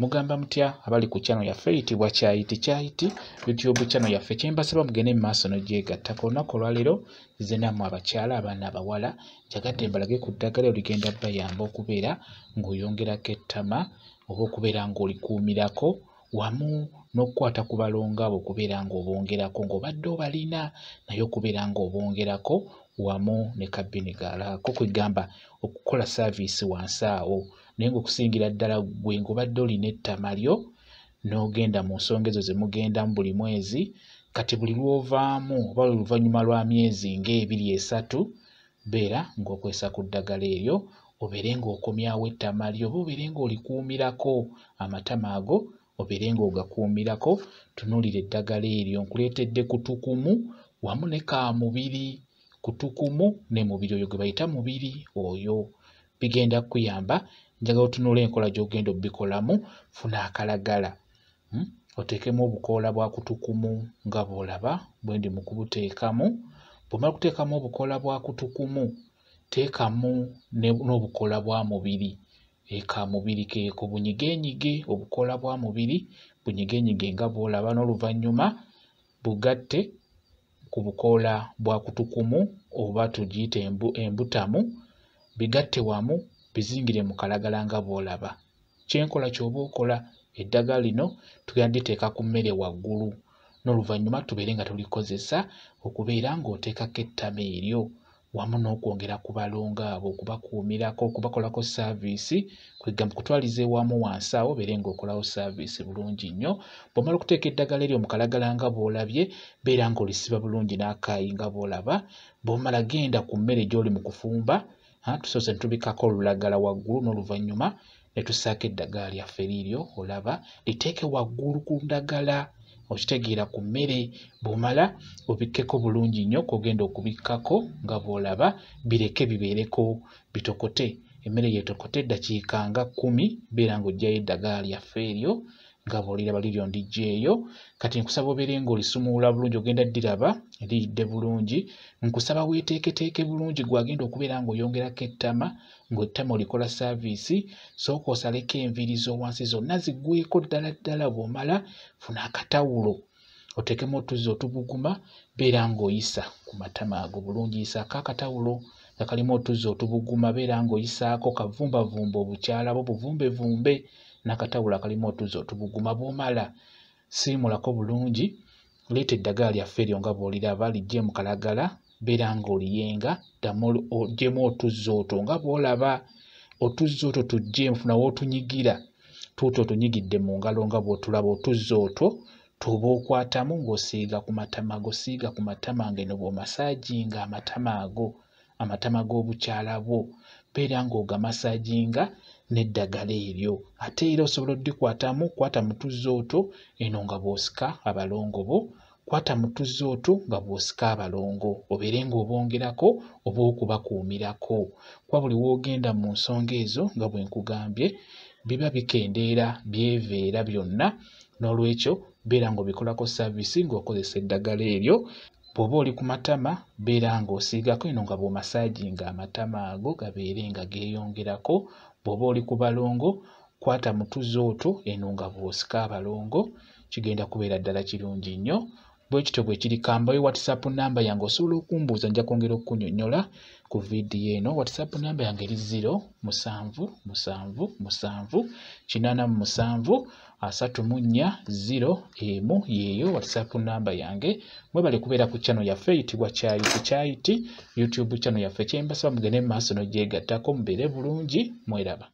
Mugamba mutya abali ku channel yaffe eyitibwa Kyayiti YouTube channel yaffe kyembasaba mugende maaso n'ogyegatta ku lunaku olwaleero nze nammwe abakyala abaana abawala njagadde mbalage ku ddagala oligenda bayamba okubeera ng'oyongerako ettama oba okubeera ng'olikuumirako wamu n'okukwata ku balongo abo okubeera ng'obongerako ng'obadde obalina naye okubeera ng'obongerako wamu ne kabinigalaako kwegamba okukola saaviisi wansi awo naye ng'okusingira ddala ggwe ng'obadde olina ettama lyo n'ogenda mu nsonga ezo ze mugendamu buli mwezi kati buli lw'ovaamu oba oluvannyuma lwa myezi ng'ebiri esatu beera ng'okwesa ku ddagala eryo obeere ng'okomyawo ettama lyo oba obeere ng'olikuumirako amatama ago obeere ng'ogakuumirako tunuulira eddagala eryo nkuleetedde kutukumu wamu ne kaamubiri kutukumu ne mubiri oyo gwe bayita mubiri oyo bigenda kuyamba njagala otunuula enkola gy'ogenda obbikolamu funa akalagala oteekemu obukoola bwa kutukumu nga bw'olaba bwe ndi mu kubuteekamu bw'omala kuteekamu obukoola bwa kutukumu teekamu n'obukoola bwa mubiri mubiri keeko bunyigenyige obukoola bwa mubiri bunyigenyige nga bw'olaba n'oluvannyuma bugatte ku bukoola bwa kutukumu oba tugiyite embutamu bigatte wamu bizingire mu kalagala nga bw'olaba kyenkola ky'oba okola eddagala lino tugenda diteeka ku mmere waggulu n'oluvannyuma tubeere nga tulikozesa okubeera ng'oteekako ettama eryo wamu n'okwongera ku balongo abo okubakuumirako okubakolako saaviisi kwegamba kutwaliza ewamu wansi awo obeere ng'okolawo saaviisi bulungi nnyo bw'omala okuteeka eddagala eryo mu kalagala nga bw'olabye beera ng'olisiba bulungi n'akaayi nga bw'olaba bw'omala genda ku mmere gy'oli mu kufumba tusoose ne tubikako olulagala waggulu n'oluvannyuma ne tussaako eddagala lyaffe liiryo olaba liteeke waggulu ku ndagala okitegeera ku mmere bw'omala obikkeko bulungi nnyo k'ogenda okubikkako nga bw'olaba bireke bibeereko bitokote emmere yeetokote eddakiika nga 10 beera ng'oggyayo eddagala lyaffe eryo nga bw'oliraba liryo ndiggyeeyo kati nkusaba obeere ng'olisumuula bulungi ogenda ddiraba liridde bulungi nkusaba weeteeketeeke bulungi gwagenda okubeera ng'oyongerako ettama ng'ettama olikola saaviisi sooka osaleko enviiri z'owansi zonna ziggweko ddala ddala bw'omala funa akatawulo oteekemu otuzzi otubuguma beera ng'oyisa ku matama ago bulungi yisaako akatawulo nga kalimu otuzzi otubuguma beera ng'oyisaako kavumbavumba obukyala bo buvumbevumbe n'akatawulo akalimu otuzzi otubuguma bw'omala siimulako bulungi leeta eddagala lyaffe eryo nga bw'oliraba liggye mu kalagala beera ng'oliyenga ddamu oggyemu otuzzi otwo nga bw'olaba otuzzi otwo tuggyemu funa w'otunyigira tuuti otunyigidde mu ngalo nga bw'otulaba otuzzi otwo tuba okwatamu ng'osiiga ku matama go siiga ku matama ng'eno bw'omasaajinga amatama g'obukyala bwo beera ng'ogamasaaginga n'eddagala eryo ate era osobola oddikwatamu kwata mu tuzzi otwo eno nga bw'osika abalongo bo kwata mu tuzzi otwo nga bw'osika abalongo obeere ng'obongerako oba okubakuumirako kuba buli w'ogenda mu nsonga ezo nga bwe nkugambye biba bikendeera byeveera byonna n'olwekyo beera ng'obikolako saaviisi ng'okozesa eddagala eryo bw'oba oli ku matama beera ng'osiigako eno nga bw'omasaajinga amatama ago gabeere nga geeyongerako bw'oba oli ku balongo kwata mu tuzzi otwo eno nga bw'osika abalongo kigenda kubeera ddala kirungi nnyo bwe kityo bwe kiri kambayo WhatsApp namba yange osobola okumbuuza nja kwongera okukunnyonnyola ku vidiyo eno WhatsApp namba yange eri 0778734 yeeyo WhatsApp namba yange mwebale kubeera ku channel yaffe eyitibwa Kyayiti YouTube channel yaffe kyembasaba mugende mu maaso n'ogyegattako mubeere bulungi mweraba